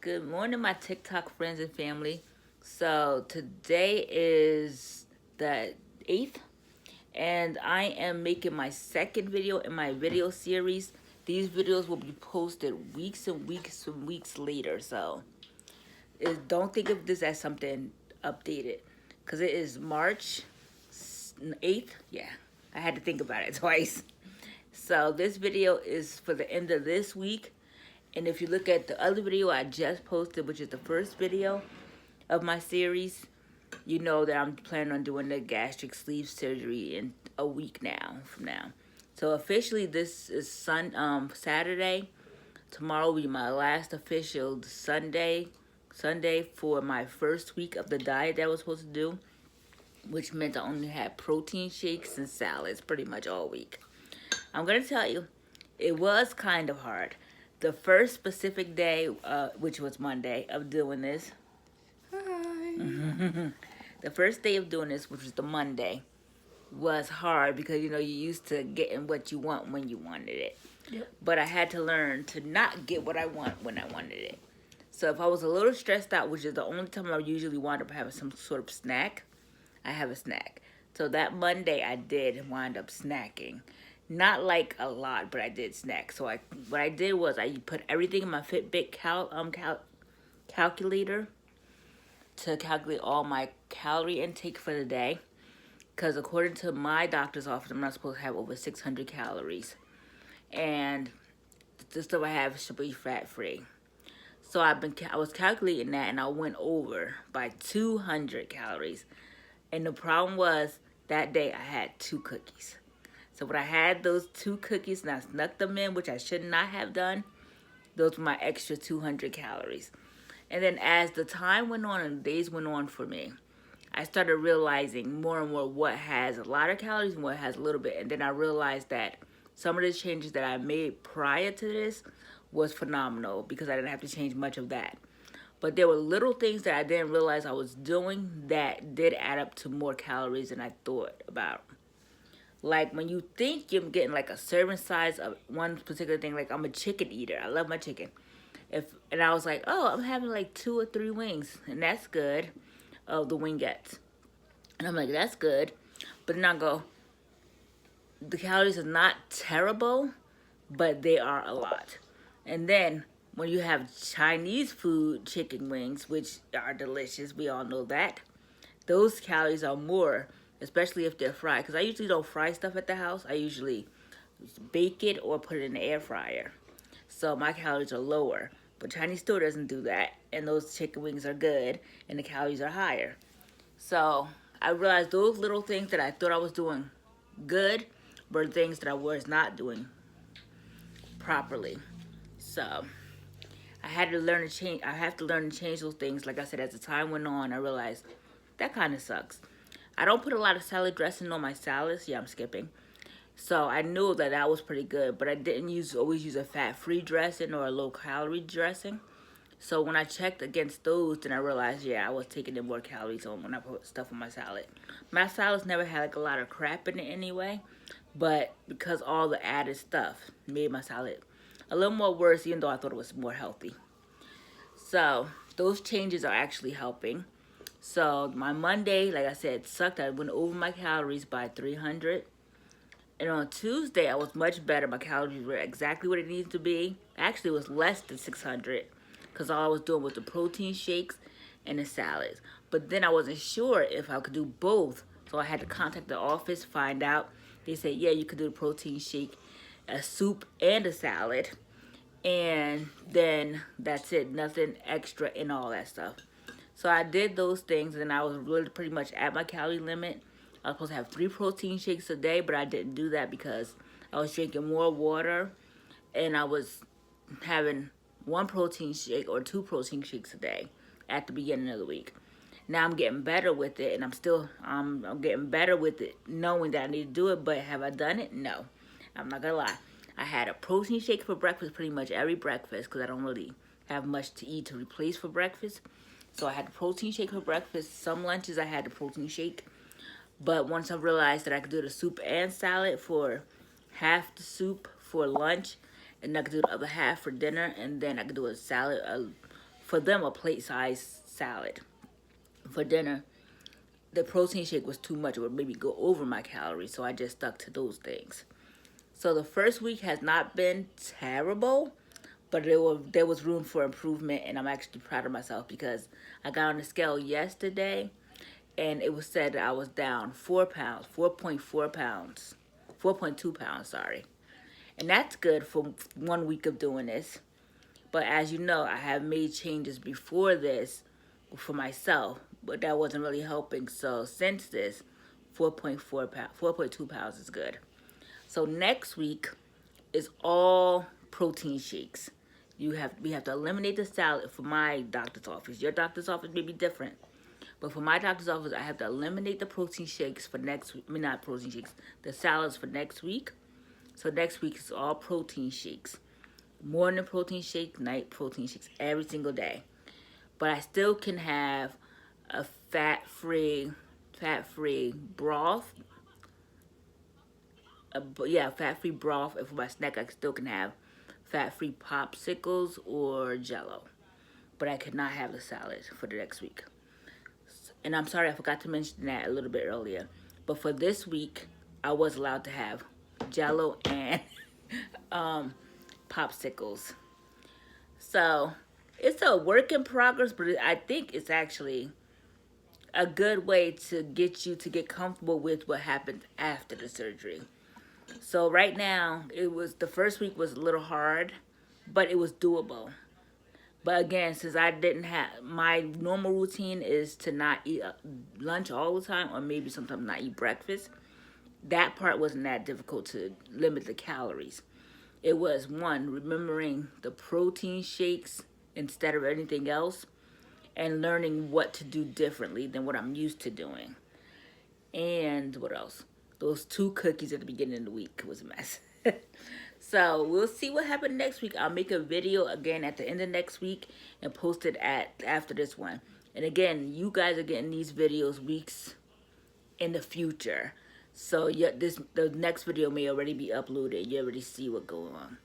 Good morning, my TikTok friends and family. So today is the 8th, and I am making my second video in my video series. These videos will be posted weeks and weeks and weeks later, so don't think of this as something updated, because it is March 8th. Yeah, I had to think about it twice. So this video is for the end of this week. And if you look at the other video I just posted, which is the first video of my series, you know that I'm planning on doing the gastric sleeve surgery in a week from now. So officially this is Saturday. Tomorrow will be my last official Sunday for my first week of the diet that I was supposed to do, which meant I only had protein shakes and salads pretty much all week. I'm going to tell you, it was kind of hard. The first specific day, which was Monday, of doing this. Hi. The first day of doing this, which was the Monday, was hard because, you know, you're used to getting what you want when you wanted it. Yep. But I had to learn to not get what I want when I wanted it. So if I was a little stressed out, which is the only time I usually wind up having some sort of snack, I have a snack. So that Monday I did wind up snacking. Not like a lot, but I did snack. So what I did was I put everything in my Fitbit calculator to calculate all my calorie intake for the day. Because according to my doctor's office, I'm not supposed to have over 600 calories. And the stuff I have should be fat-free. So I was calculating that, and I went over by 200 calories. And the problem was, that day I had 2 cookies. So when I had those 2 cookies and I snuck them in, which I should not have done, those were my extra 200 calories. And then as the time went on and the days went on for me, I started realizing more and more what has a lot of calories and what has a little bit. And then I realized that some of the changes that I made prior to this was phenomenal because I didn't have to change much of that. But there were little things that I didn't realize I was doing that did add up to more calories than I thought about. Like when you think you're getting like a serving size of one particular thing, like I'm a chicken eater. I love my chicken. And I was like, oh, I'm having like 2 or 3 wings, and that's good, of the wingettes. And I'm like, that's good. But then I go, the calories are not terrible, but they are a lot. And then when you have Chinese food chicken wings, which are delicious, we all know that, those calories are more, especially if they're fried. Because I usually don't fry stuff at the house. I usually bake it or put it in the air fryer. So my calories are lower. But Chinese store doesn't do that. And those chicken wings are good. And the calories are higher. So I realized those little things that I thought I was doing good were things that I was not doing properly. So I had to learn to change. I have to learn to change those things. Like I said, as the time went on, I realized that kind of sucks. I don't put a lot of salad dressing on my salads. Yeah, I'm skipping. So I knew that that was pretty good, but I didn't always use a fat-free dressing or a low-calorie dressing. So when I checked against those, then I realized, yeah, I was taking in more calories on when I put stuff on my salad. My salads never had like a lot of crap in it anyway, but because all the added stuff made my salad a little more worse, even though I thought it was more healthy. So those changes are actually helping. So my Monday, like I said, sucked. I went over my calories by 300. And on Tuesday, I was much better. My calories were exactly what it needed to be. Actually, it was less than 600 because all I was doing was the protein shakes and the salads. But then I wasn't sure if I could do both. So I had to contact the office, find out. They said, yeah, you could do the protein shake, a soup, and a salad. And then that's it. Nothing extra in all that stuff. So I did those things, and I was really pretty much at my calorie limit. I was supposed to have 3 protein shakes a day, but I didn't do that because I was drinking more water, and I was having 1 protein shake or 2 protein shakes a day at the beginning of the week. Now I'm getting better with it, and I'm getting better with it, knowing that I need to do it. But have I done it? No, I'm not gonna lie. I had a protein shake for breakfast pretty much every breakfast because I don't really have much to eat to replace for breakfast. So I had the protein shake for breakfast. Some lunches I had the protein shake. But once I realized that I could do the soup and salad for half the soup for lunch, and I could do the other half for dinner, and then I could do a salad for them, a plate-sized salad. For dinner, the protein shake was too much. It would maybe go over my calories, so I just stuck to those things. So the first week has not been terrible, but there was room for improvement, and I'm actually proud of myself because I got on the scale yesterday, and it was said that I was down 4 pounds, 4.4 pounds, 4.2 pounds, sorry. And that's good for 1 week of doing this. But as you know, I have made changes before this for myself, but that wasn't really helping. So since this, 4.4 pounds, 4.2 pounds is good. So next week is all protein shakes. We have to eliminate the salad for my doctor's office. Your doctor's office may be different. But for my doctor's office, I have to eliminate the protein shakes for next week. I mean, not protein shakes, the salads for next week. So next week is all protein shakes. Morning protein shake, night protein shakes, every single day. But I still can have a fat-free broth. Fat-free broth. And for my snack, I still can have fat-free popsicles or Jello. But I cannot have the salad for the next week. And I'm sorry, I forgot to mention that a little bit earlier. But for this week, I was allowed to have Jello and popsicles. So it's a work in progress, but I think it's actually a good way to get you to get comfortable with what happens after the surgery. So right now, the first week was a little hard, but it was doable. But again, since I didn't have, my normal routine is to not eat lunch all the time, or maybe sometimes not eat breakfast. That part wasn't that difficult to limit the calories. It was, one, remembering the protein shakes instead of anything else, and learning what to do differently than what I'm used to doing. And what else? Those 2 cookies at the beginning of the week was a mess. So we'll see what happens next week. I'll make a video again at the end of next week and post it after this one. And again, you guys are getting these videos weeks in the future. So the next video may already be uploaded. You already see what's going on.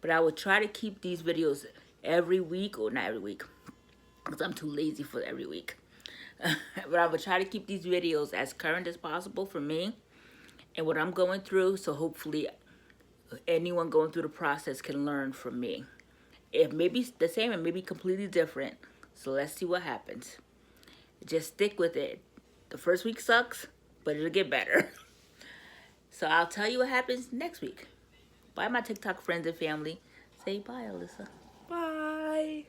But I will try to keep these videos every week, or not every week, because I'm too lazy for every week. But I will try to keep these videos as current as possible for me and what I'm going through. So hopefully anyone going through the process can learn from me. It may be the same, it may be completely different. So let's see what happens. Just stick with it. The first week sucks, but it'll get better. So I'll tell you what happens next week. Bye, my TikTok friends and family. Say bye, Alyssa. Bye.